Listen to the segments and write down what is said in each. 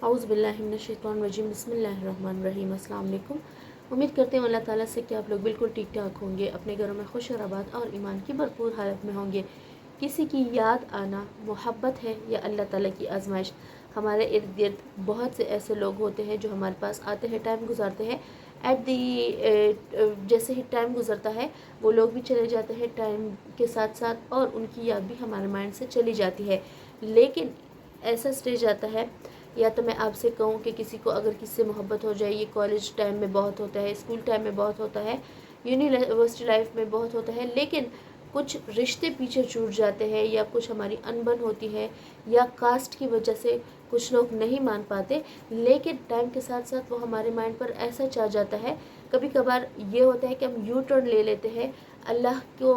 औज़ु बिल्लाहि मिनश्शैतानिर्रजीम बिस्मिल्लाहिर्रहमानिर्रहीम। अस्सलाम वालेकुम। उम्मीद करते हैं अल्लाह ताला से कि आप लोग बिल्कुल ठीक ठाक होंगे, अपने घरों में खुश और आबाद और ईमान की भरपूर हालत में होंगे। किसी की याद आना मोहब्बत है या अल्लाह ताला की आजमाइश। हमारे इर्द गिर्द बहुत से ऐसे लोग होते हैं जो हमारे पास आते हैं, टाइम गुजारते हैं। एट दी जैसे ही टाइम गुजरता है वो लोग भी चले जाते हैं टाइम के साथ साथ, और उनकी याद भी हमारे माइंड से चली जाती है। लेकिन ऐसा स्टेज आता है, या तो मैं आपसे कहूँ कि किसी को अगर किसी से मोहब्बत हो जाए, ये कॉलेज टाइम में बहुत होता है, स्कूल टाइम में बहुत होता है, यूनिवर्सिटी लाइफ में बहुत होता है, लेकिन कुछ रिश्ते पीछे छूट जाते हैं या कुछ हमारी अनबन होती है या कास्ट की वजह से कुछ लोग नहीं मान पाते, लेकिन टाइम के साथ साथ वो हमारे माइंड पर ऐसा छा जाता है। कभी कभार ये होता है कि हम यू टर्न ले लेते हैं, अल्लाह को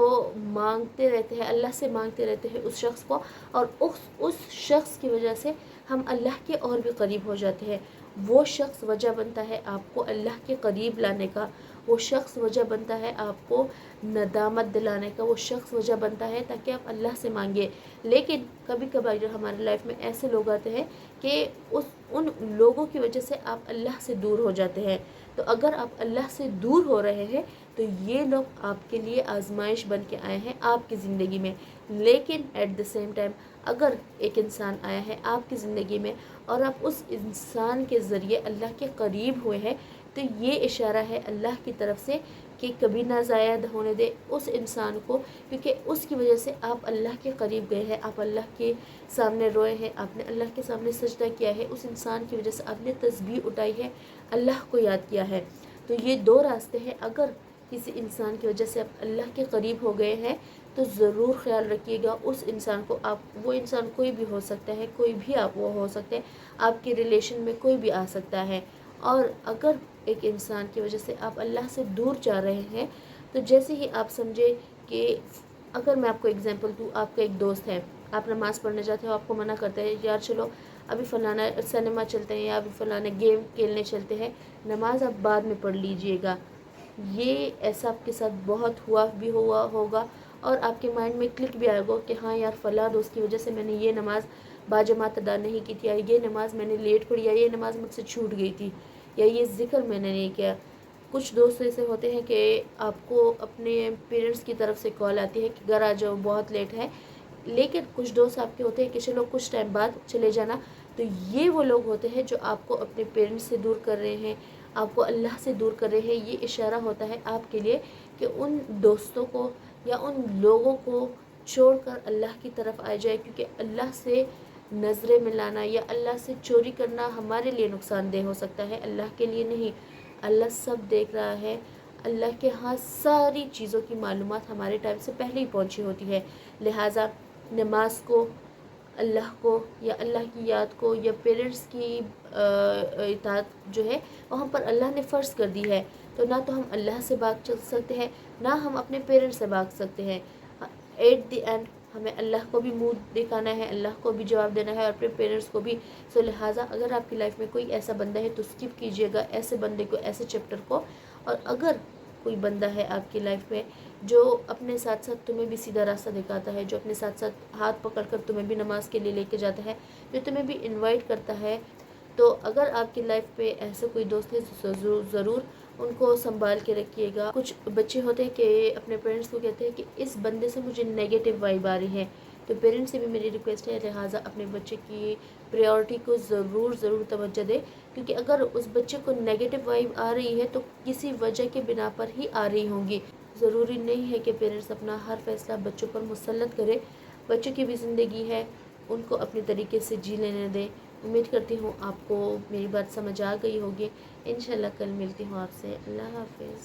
मांगते रहते हैं, अल्लाह से मांगते रहते हैं उस शख्स को, और उस शख्स की वजह से हम अल्लाह के और भी करीब हो जाते हैं। वो शख्स वजह बनता है आपको अल्लाह के करीब लाने का, वो शख्स वजह बनता है आपको नदामत दिलाने का, वो शख्स वजह बनता है ताकि आप अल्लाह से मांगे। लेकिन कभी कभार हमारे लाइफ में ऐसे लोग आते हैं कि उन लोगों की वजह से आप अल्लाह से दूर हो जाते हैं। तो अगर आप अल्लाह से दूर हो रहे हैं तो ये लोग आपके लिए आजमाइश बन के आए हैं आपकी ज़िंदगी में। लेकिन एट द सेम टाइम अगर एक इंसान आया है आपकी ज़िंदगी में और आप उस इंसान के ज़रिए अल्लाह के करीब हुए हैं, तो ये इशारा है अल्लाह की तरफ से कि कभी ना ज़ाया होने दे उस इंसान को, क्योंकि उसकी वजह से आप अल्लाह के करीब गए हैं, आप अल्लाह के सामने रोए हैं, आपने अल्लाह के सामने सजदा किया है, उस इंसान की वजह से आपने तस्बीह उठाई है, अल्लाह को याद किया है। तो ये दो रास्ते हैं। अगर किसी इंसान की वजह से आप अल्लाह के करीब हो गए हैं तो ज़रूर ख्याल रखिएगा उस इंसान को। आप वो इंसान कोई भी हो सकता है, कोई भी आप वो हो सकते हैं, आपके रिलेशन में कोई भी आ सकता है। और अगर एक इंसान की वजह से आप अल्लाह से दूर जा रहे हैं, तो जैसे ही आप समझे कि अगर मैं आपको एग्जांपल दूँ, आपका एक दोस्त है, आप नमाज़ पढ़ने जाते हो, आपको मना करते हैं यार चलो अभी फ़लाना सिनेमा चलते हैं या अभी फ़लाना गेम खेलने चलते हैं, नमाज़ आप बाद में पढ़ लीजिएगा। ये ऐसा आपके साथ बहुत हुआ होगा और आपके माइंड में क्लिक भी आएगा कि हाँ यार फ़लाँ दोस्त की वजह से मैंने ये नमाज़ बाजमात अदा नहीं की थी, या ये नमाज़ मैंने लेट पढ़ी, या ये नमाज़ मुझसे छूट गई थी, या ये ज़िक्र मैंने नहीं किया। कुछ दोस्त ऐसे होते हैं कि आपको अपने पेरेंट्स की तरफ से कॉल आती है कि घर आ जाओ बहुत लेट है, लेकिन कुछ दोस्त आपके होते हैं कि चलो कुछ टाइम बाद चले जाना। तो ये वो लोग होते हैं जो आपको अपने पेरेंट्स से दूर कर रहे हैं, आपको अल्लाह से दूर कर रहे हैं। ये इशारा होता है आपके लिए कि उन दोस्तों को या उन लोगों को छोड़कर अल्लाह की तरफ आ जाए, क्योंकि अल्लाह से नज़रें मिलाना या अल्लाह से चोरी करना हमारे लिए नुकसानदेह हो सकता है, अल्लाह के लिए नहीं। अल्लाह सब देख रहा है, अल्लाह के हाथ सारी चीज़ों की मालूमात हमारे टाइम से पहले ही पहुंची होती है। लिहाजा नमाज को, अल्लाह को या अल्लाह की याद को या पेरेंट्स की इताअत जो है वो हम पर अल्लाह ने फ़र्ज़ कर दी है। तो ना तो हम अल्लाह से भाग चल सकते हैं, ना हम अपने पेरेंट्स से भाग सकते हैं। एट द एंड हमें अल्लाह को भी मुंह दिखाना है, अल्लाह को भी जवाब देना है और अपने पेरेंट्स को भी। सो लिहाजा अगर आपकी लाइफ में कोई ऐसा बंदा है तो स्किप कीजिएगा ऐसे बंदे को, ऐसे चैप्टर को। और अगर कोई बंदा है आपकी लाइफ में जो अपने साथ साथ तुम्हें भी सीधा रास्ता दिखाता है, जो अपने साथ साथ हाथ पकड़कर तुम्हें भी नमाज के लिए लेके जाता है, जो तुम्हें भी इनवाइट करता है, तो अगर आपकी लाइफ पे ऐसा कोई दोस्त है तो ज़रूर उनको संभाल के रखिएगा। कुछ बच्चे होते हैं कि अपने पेरेंट्स को कहते हैं कि इस बंदे से मुझे नेगेटिव वाइब आ रही है, तो पेरेंट्स से भी मेरी रिक्वेस्ट है लिहाजा अपने बच्चे की प्रायोरिटी को ज़रूर तवज्जो दे, क्योंकि अगर उस बच्चे को नेगेटिव वाइब आ रही है तो किसी वजह के बिना पर ही आ रही होंगी। ज़रूरी नहीं है कि पेरेंट्स अपना हर फैसला बच्चों पर मुसल्लत करें, बच्चों की भी ज़िंदगी है, उनको अपने तरीके से जी लेने दें। उम्मीद करती हूँ आपको मेरी बात समझ आ गई होगी। इंशाल्लाह कल मिलती हूँ आपसे। अल्लाह हाफ़िज़।